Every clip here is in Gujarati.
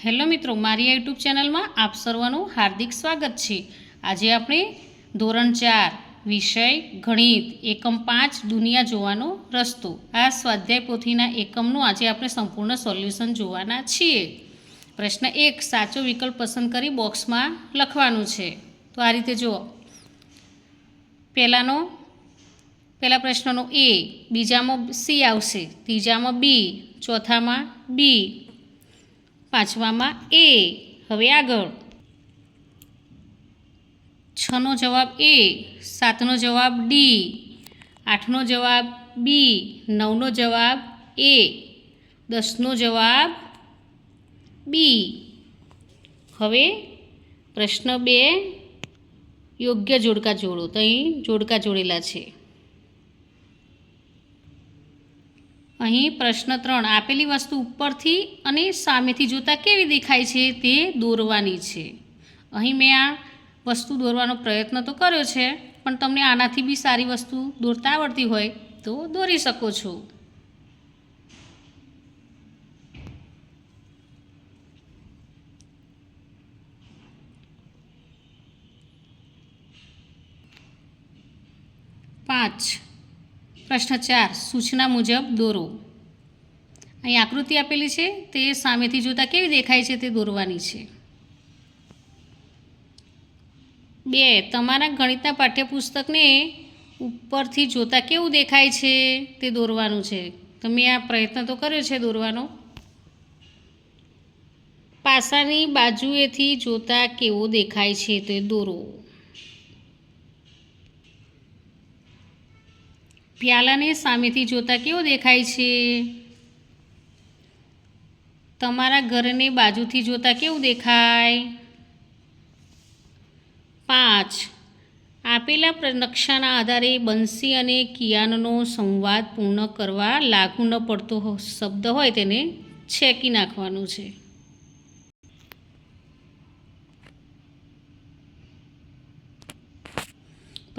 હેલો મિત્રો, મારી યુટ્યુબ ચેનલમાં આપ સર્વનું હાર્દિક સ્વાગત છે। આજે આપણે ધોરણ 4 વિષય ગણિત એકમ 5 દુનિયા જોવાનો રસ્તો આ સ્વાધ્યાય પોથીના એકમનું આજે આપણે સંપૂર્ણ સોલ્યુશન જોવાના છીએ। પ્રશ્ન 1 સાચો વિકલ્પ પસંદ કરી બોક્સમાં લખવાનું છે। તો આ રીતે જુઓ, પહેલા પ્રશ્નનો A, બીજામાં C આવશે, ત્રીજામાં B, ચોથામાં B, પાંચમામાં A। હવે આગળ 6નો જવાબ A, 7નો જવાબ D, 8નો જવાબ B, 9નો જવાબ A, 10નો જવાબ B। હવે પ્રશ્ન 2 યોગ્ય જોડકા જોડો। તો અહીં જોડકા જોડેલા છે। અહીં પ્રશ્ન 3 આપેલી વસ્તુ ઉપરથી અને સામેથી જોતાં કેવી દેખાય છે તે દોરવાની છે। અહીં મેં આ વસ્તુ દોરવાનો પ્રયત્ન તો કર્યો છે, પણ તમને આનાથી બી સારી વસ્તુ દોરતા આવડતી હોય તો દોરી શકો છો। પ્રશ્ન 4 સૂચના મુજબ દોરો। અહીં આકૃતિ આપેલી છે તે સામેથી જોતાં કેવી દેખાય છે તે દોરવાની છે। 2 તમારા ગણિતના પાઠ્યપુસ્તકને ઉપરથી જોતાં કેવું દેખાય છે તે દોરવાનું છે। તમે આ પ્રયત્ન તો કર્યો છે દોરવાનો। પાસાની બાજુએથી જોતાં કેવો દેખાય છે તે દોરો। પ્યાલાને સામેથી જોતાં કેવો દેખાય છે? તમારા ઘરને બાજુથી જોતાં કેવું દેખાય? 5 આપેલા નકશાના આધારે બંસી અને કિયાનનો સંવાદ પૂર્ણ કરવા લાગુ ન પડતો શબ્દ હોય તેને છેકી નાખવાનું છે।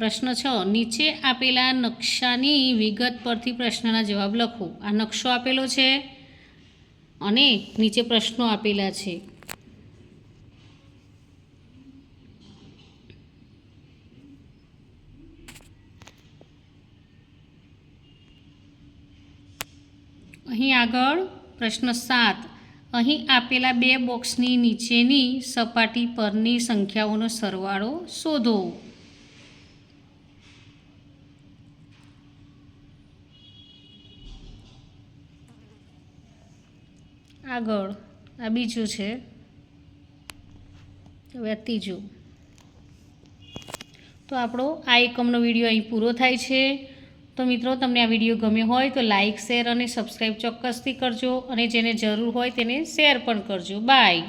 પ્રશ્ન 6 નીચે આપેલા નકશાની વિગત પરથી પ્રશ્નના જવાબ લખો। આ નકશો આપેલો છે અને નીચે પ્રશ્નો આપેલા છે। અહીં આગળ પ્રશ્ન 7 અહીં આપેલા 2 બોક્સની નીચેની સપાટી પરની સંખ્યાઓનો સરવાળો શોધો। આગળ આ બીજું છે, હવે આ ત્રીજું। તો આપણો આ એકમનો વિડીયો અહીં પૂરો થાય છે। તો મિત્રો, તમને આ વિડીયો ગમ્યો હોય તો લાઇક, શેર અને સબસ્ક્રાઈબ ચોક્કસથી કરજો, અને જેને જરૂર હોય તેને શેર પણ કરજો। બાય।